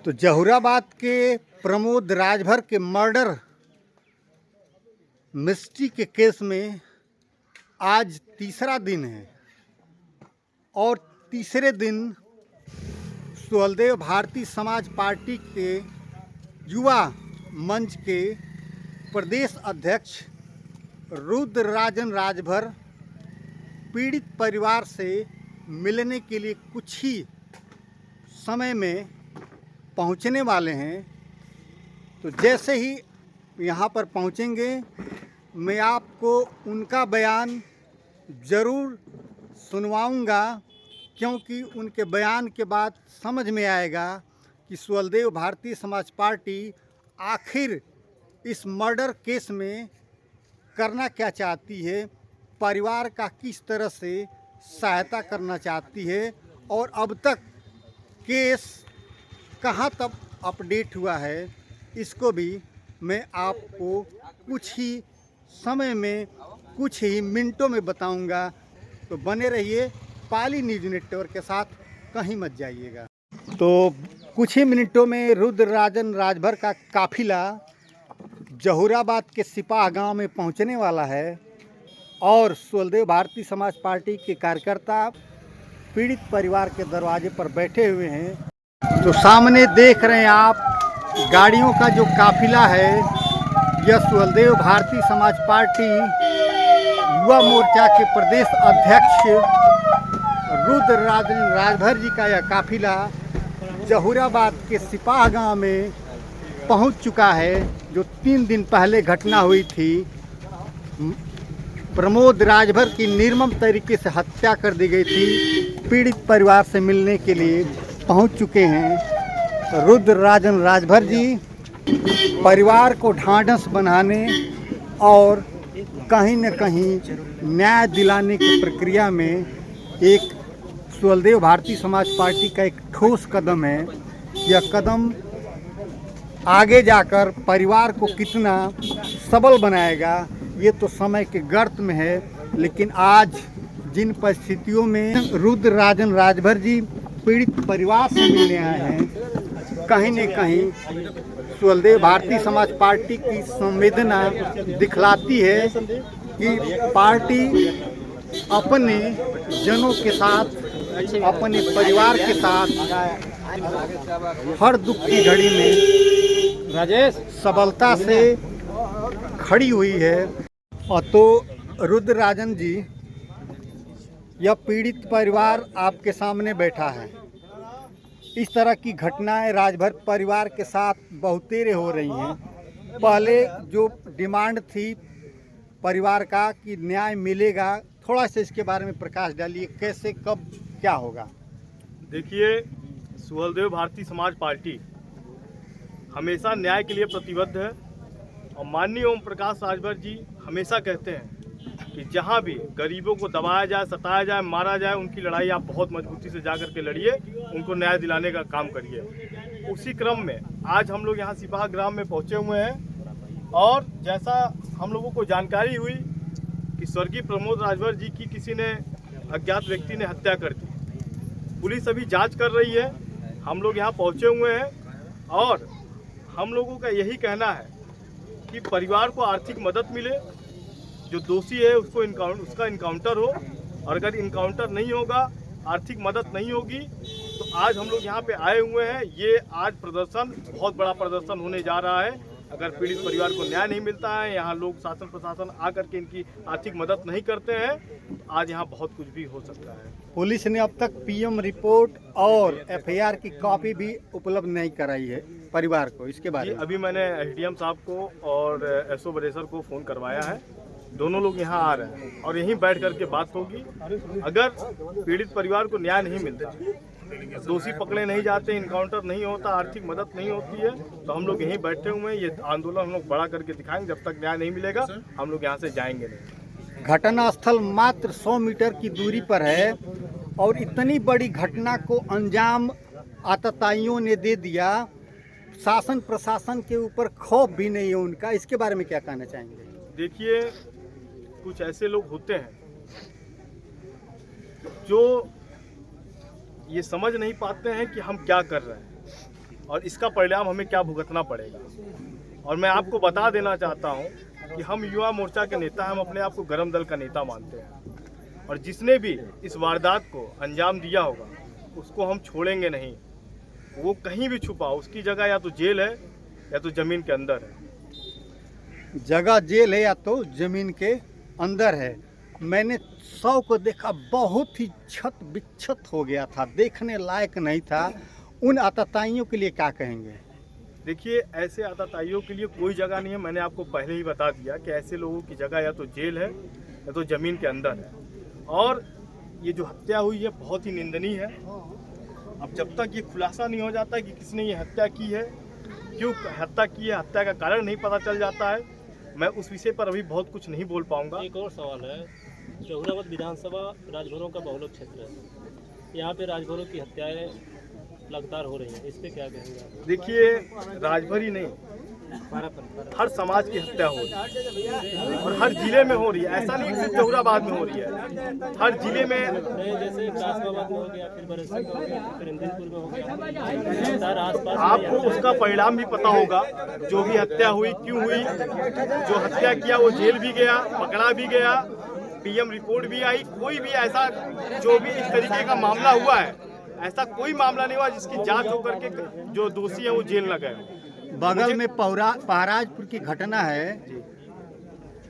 तो जहुराबाद के प्रमोद राजभर के मर्डर मिस्ट्री के केस में आज तीसरा दिन है और तीसरे दिन सुहलदेव भारतीय समाज पार्टी के युवा मंच के प्रदेश अध्यक्ष रुद्रराजन राजभर पीड़ित परिवार से मिलने के लिए कुछ ही समय में पहुंचने वाले हैं। तो जैसे ही यहाँ पर पहुंचेंगे मैं आपको उनका बयान ज़रूर सुनवाऊंगा, क्योंकि उनके बयान के बाद समझ में आएगा कि सुहलदेव भारतीय समाज पार्टी आखिर इस मर्डर केस में करना क्या चाहती है, परिवार का किस तरह से सहायता करना चाहती है और अब तक केस कहाँ तक अपडेट हुआ है, इसको भी मैं आपको कुछ ही समय में, कुछ ही मिनटों में बताऊंगा। तो बने रहिए पाली न्यूज़ नेटवर्क के साथ, कहीं मत जाइएगा। तो कुछ ही मिनटों में रुद्रराजन राजभर का काफिला जहुराबाद के सिपाह गांव में पहुंचने वाला है और सुहलदेव भारतीय समाज पार्टी के कार्यकर्ता पीड़ित परिवार के दरवाजे पर बैठे हुए हैं। तो सामने देख रहे हैं आप गाड़ियों का जो काफिला है, यह सुहलदेव भारतीय समाज पार्टी युवा मोर्चा के प्रदेश अध्यक्ष रुद्रराजन राजभर जी का यह काफिला जहुराबाद के सिपाह गांव में पहुंच चुका है। जो 3 दिन पहले घटना हुई थी, प्रमोद राजभर की निर्मम तरीके से हत्या कर दी गई थी, पीड़ित परिवार से मिलने के लिए पहुंच चुके हैं रुद्रराजन राजभर जी। परिवार को ढांढस बनाने और कहीं न कहीं न्याय दिलाने की प्रक्रिया में एक सुहलदेव भारतीय समाज पार्टी का एक ठोस कदम है। यह कदम आगे जाकर परिवार को कितना सबल बनाएगा ये तो समय के गर्त में है, लेकिन आज जिन परिस्थितियों में रुद्रराजन राजभर जी पीड़ित परिवार से मिलने आए हैं, कहीं न कहीं सुहलदेव भारतीय समाज पार्टी की संवेदना दिखलाती है कि पार्टी अपने जनों के साथ, अपने परिवार के साथ हर दुख की घड़ी में राजेश सबलता से खड़ी हुई है। और तो रुद्रराजन जी, यह पीड़ित परिवार आपके सामने बैठा है। इस तरह की घटनाएं राजभर परिवार के साथ बहुतेरे हो रही हैं। पहले जो डिमांड थी परिवार का कि न्याय मिलेगा, थोड़ा सा इसके बारे में प्रकाश डालिए, कैसे कब क्या होगा। देखिए, सुहलदेव भारतीय समाज पार्टी हमेशा न्याय के लिए प्रतिबद्ध है और माननीय ओम प्रकाश राजभर जी हमेशा कहते हैं कि जहां भी गरीबों को दबाया जाए, सताया जाए, मारा जाए, उनकी लड़ाई आप बहुत मजबूती से जा कर के लड़िए, उनको न्याय दिलाने का काम करिए। उसी क्रम में आज हम लोग यहाँ सिपाह ग्राम में पहुँचे हुए हैं और जैसा हम लोगों को जानकारी हुई कि स्वर्गीय प्रमोद राजभर जी की किसी ने अज्ञात व्यक्ति ने हत्या कर दी। पुलिस अभी जांच कर रही है। हम लोग यहाँ पहुँचे हुए हैं और हम लोगों का यही कहना है कि परिवार को आर्थिक मदद मिले, जो दोषी है उसको उसका इनकाउंटर हो, और अगर इनकाउंटर नहीं होगा, आर्थिक मदद नहीं होगी, तो आज हम लोग यहाँ पे आए हुए हैं। ये आज प्रदर्शन बहुत बड़ा प्रदर्शन होने जा रहा है। अगर पीड़ित परिवार को न्याय नहीं मिलता है, यहाँ लोग शासन प्रशासन आकर के इनकी आर्थिक मदद नहीं करते हैं, तो आज यहाँ बहुत कुछ भी हो सकता है। पुलिस ने अब तक पीएम रिपोर्ट और एफआईआर की कॉपी भी उपलब्ध नहीं कराई है परिवार को, इसके बारे में अभी मैंने एसडीएम साहब को और एसओ बरेसर को फ़ोन करवाया है। दोनों लोग यहाँ आ रहे हैं और यहीं बैठ करके बात होगी। अगर पीड़ित परिवार को न्याय नहीं मिलता, दोषी पकड़े नहीं जाते, इनकाउंटर नहीं होता, आर्थिक मदद नहीं होती है, तो हम लोग यहीं बैठे हुए हैं। ये आंदोलन हम लोग बड़ा करके दिखाएंगे। जब तक न्याय नहीं मिलेगा हम लोग यहाँ से जाएंगे नहीं। घटना स्थल मात्र 100 मीटर की दूरी पर है और इतनी बड़ी घटना को अंजाम आतताइयों ने दे दिया। शासन प्रशासन के ऊपर खौफ भी नहीं है उनका, इसके बारे में क्या कहना चाहेंगे। देखिए, कुछ ऐसे लोग होते हैं जो ये समझ नहीं पाते हैं कि हम क्या कर रहे हैं। और इसका परिणाम हमें क्या भुगतना पड़ेगा। और मैं आपको बता देना चाहता हूं कि हम युवा मोर्चा के नेता, हम अपने आप को गरम दल का नेता मानते हैं और जिसने भी इस वारदात को अंजाम दिया होगा उसको हम छोड़ेंगे नहीं। वो कहीं भी छुपा, उसकी जगह या तो जेल है या तो ज़मीन के अंदर है। जगह जेल है या तो ज़मीन के अंदर है। मैंने 100 को देखा, बहुत ही छत विक्षत हो गया था, देखने लायक नहीं था। उन आतताइयों के लिए क्या कहेंगे? देखिए, ऐसे आतताइयों के लिए कोई जगह नहीं है। मैंने आपको पहले ही बता दिया कि ऐसे लोगों की जगह या तो जेल है या तो ज़मीन के अंदर है। और ये जो हत्या हुई है बहुत ही निंदनीय है। अब जब तक ये खुलासा नहीं हो जाता कि किसने ये हत्या की है, क्यों हत्या की है, हत्या का कारण नहीं पता चल जाता है, मैं उस विषय पर अभी बहुत कुछ नहीं बोल पाऊंगा। एक और सवाल है, चहुरावत विधानसभा राजभरों का बहुलक क्षेत्र है, यहाँ पे राजभरों की हत्याएं लगातार हो रही हैं, इस पे क्या कहेंगे आप? देखिए, राजभर ही नहीं, हर समाज की हत्या हो रही है और हर जिले में हो रही है। ऐसा नहीं सिर्फ चहुराबाद में हो रही है, हर जिले में। जैसे कासमाबाद में हो गया, फिर बरसती में हो गया, फिर इंदिरपुर में हो गया, आसपास आपको उसका परिणाम भी पता होगा। जो भी हत्या हुई, क्यों हुई, जो हत्या किया वो जेल भी गया, पकड़ा भी गया, पीएम रिपोर्ट भी आई। कोई भी ऐसा जो भी इस तरीके का मामला हुआ है, ऐसा कोई मामला नहीं हुआ जिसकी जांच होकर के जो दोषी है वो जेल न गए। बगल में पहराजपुर की घटना है।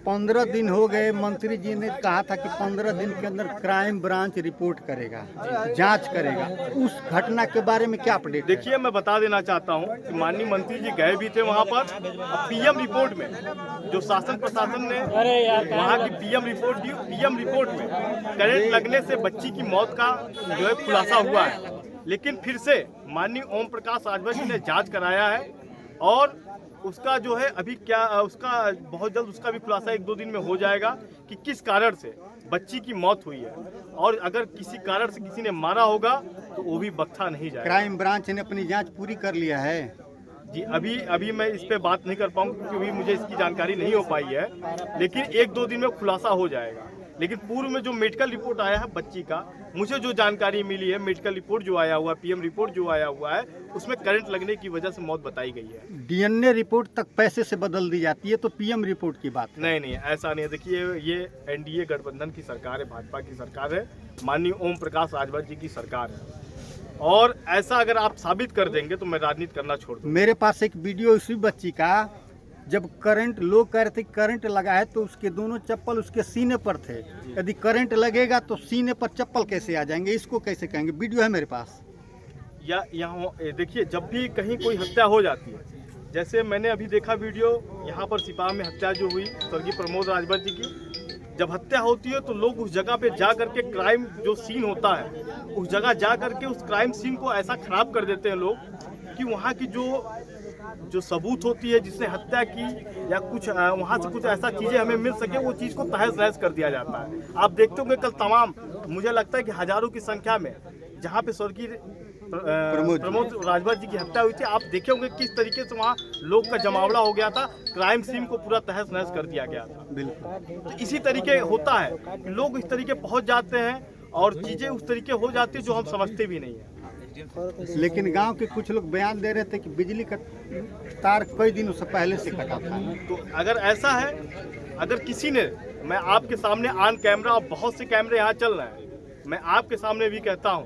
15 दिन हो गए, मंत्री जी ने कहा था कि 15 दिन के अंदर क्राइम ब्रांच रिपोर्ट करेगा, जांच करेगा। उस घटना के बारे में क्या अपडेट? देखिए, मैं बता देना चाहता हूं कि माननीय मंत्री जी गए भी थे वहां पर। पीएम रिपोर्ट में जो शासन प्रशासन ने वहां की पीएम रिपोर्ट में करंट लगने से बच्ची की मौत का जो है खुलासा हुआ है। लेकिन फिर से माननीय ओम प्रकाश राजभर जी ने जाँच कराया है और उसका जो है अभी क्या उसका बहुत जल्द उसका भी खुलासा 1-2 दिन में हो जाएगा कि किस कारण से बच्ची की मौत हुई है। और अगर किसी कारण से किसी ने मारा होगा तो वो भी बख्शा नहीं जाएगा। क्राइम ब्रांच ने अपनी जांच पूरी कर लिया है जी। अभी मैं इस पे बात नहीं कर पाऊंगा क्योंकि अभी मुझे इसकी जानकारी नहीं हो पाई है, लेकिन 1-2 दिन में खुलासा हो जाएगा। लेकिन पूर्व में जो मेडिकल रिपोर्ट आया है बच्ची का, मुझे जो जानकारी मिली है, मेडिकल रिपोर्ट जो आया हुआ है, पीएम रिपोर्ट जो आया हुआ है, उसमें करंट लगने की वजह से मौत बताई गई है। डीएनए रिपोर्ट तक पैसे से बदल दी जाती है, तो पीएम रिपोर्ट की बात नहीं, ऐसा नहीं है। देखिए, ये एनडीए गठबंधन की सरकार है, भाजपा की सरकार है, माननीय ओम प्रकाश राजभर जी की सरकार है। और ऐसा अगर आप साबित कर देंगे तो मैं राजनीति करना छोड़ दूंगा। मेरे पास एक वीडियो इसी बच्ची का, जब करंट लोग कह रहे थे करंट लगा है तो उसके दोनों चप्पल उसके सीने पर थे। यदि करंट लगेगा तो सीने पर चप्पल कैसे आ जाएंगे? इसको कैसे कहेंगे? वीडियो है मेरे पास। या यहाँ देखिए, जब भी कहीं कोई हत्या हो जाती है, जैसे मैंने अभी देखा वीडियो यहाँ पर सिपाह में हत्या जो हुई स्वर्गीय प्रमोद राजभर जी की, जब हत्या होती है तो लोग उस जगह पे जा करके क्राइम जो सीन होता है उस जगह जा करके उस क्राइम सीन को ऐसा खराब कर देते हैं लोग कि वहाँ की जो सबूत होती है जिसने हत्या की या कुछ वहाँ से कुछ ऐसा चीज़ें हमें मिल सके, वो चीज़ को तहस नहस कर दिया जाता है। आप देखते होंगे कल तमाम, मुझे लगता है कि हजारों की संख्या में जहाँ पे स्वर्गीय प्रमोद राजभर जी की हत्या हुई थी, आप देखे होंगे किस तरीके से वहाँ लोग का जमावड़ा हो गया था, क्राइम सीन को पूरा तहस नहस कर दिया गया था। बिल्कुल। तो इसी तरीके होता है कि लोग इस तरीके पहुँच जाते हैं और चीज़ें उस तरीके हो जाती है जो हम समझते भी नहीं है। लेकिन गांव के कुछ लोग बयान दे रहे थे कि बिजली का तार कई दिनों से पहले से कटा था। तो अगर ऐसा है, अगर किसी ने, मैं आपके सामने ऑन कैमरा, और बहुत से कैमरे यहाँ चल रहे हैं, मैं आपके सामने भी कहता हूँ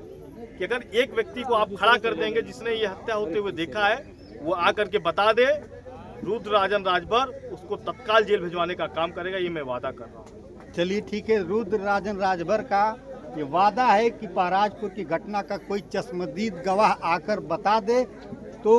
कि अगर एक व्यक्ति को आप खड़ा कर देंगे जिसने ये हत्या होते हुए देखा है, वो आकर के बता दे, रुद्रराजन राजभर उसको तत्काल जेल भिजवाने का काम करेगा, ये मैं वादा कर रहा हूँ। चलिए ठीक है, रुद्रराजन राजभर का ये वादा है कि पहराजपुर की घटना का कोई चश्मदीद गवाह आकर बता दे तो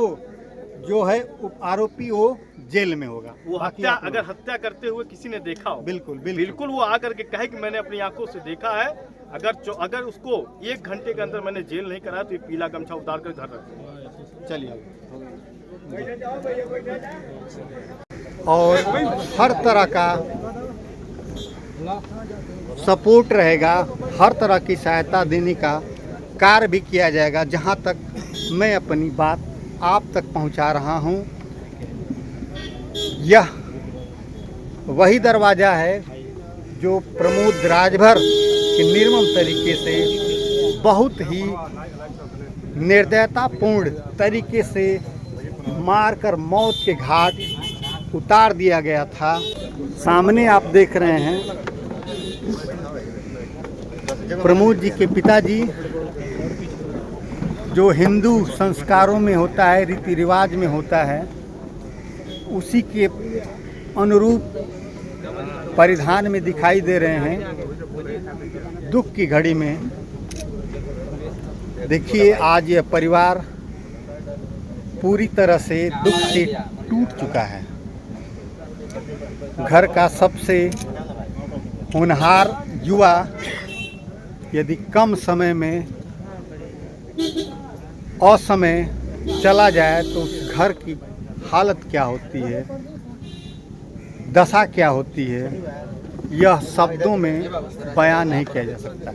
जो है आरोपी वो जेल में होगा। वो हत्या अगर हत्या करते हुए किसी ने देखा हो, बिल्कुल वो आकर के कहे कि मैंने अपनी आंखों से देखा है। अगर उसको 1 घंटे के अंदर मैंने जेल नहीं कराया तो ये पीला गमछा उतार कर घर रख दो। चलिए। और हर तरह का सपोर्ट रहेगा, हर तरह की सहायता देने का कार्य भी किया जाएगा। जहां तक मैं अपनी बात आप तक पहुंचा रहा हूं, यह वही दरवाज़ा है जो प्रमोद राजभर के निर्मम तरीके से बहुत ही निर्दयतापूर्ण तरीके से मारकर मौत के घाट उतार दिया गया था। सामने आप देख रहे हैं प्रमोद जी के पिताजी, जो हिंदू संस्कारों में होता है, रीति रिवाज में होता है, उसी के अनुरूप परिधान में दिखाई दे रहे हैं। दुख की घड़ी में देखिए आज यह परिवार पूरी तरह से दुख से टूट चुका है। घर का सबसे होनहार युवा यदि कम समय में असमय चला जाए तो उस घर की हालत क्या होती है, दशा क्या होती है, यह शब्दों में बयान नहीं किया जा सकता।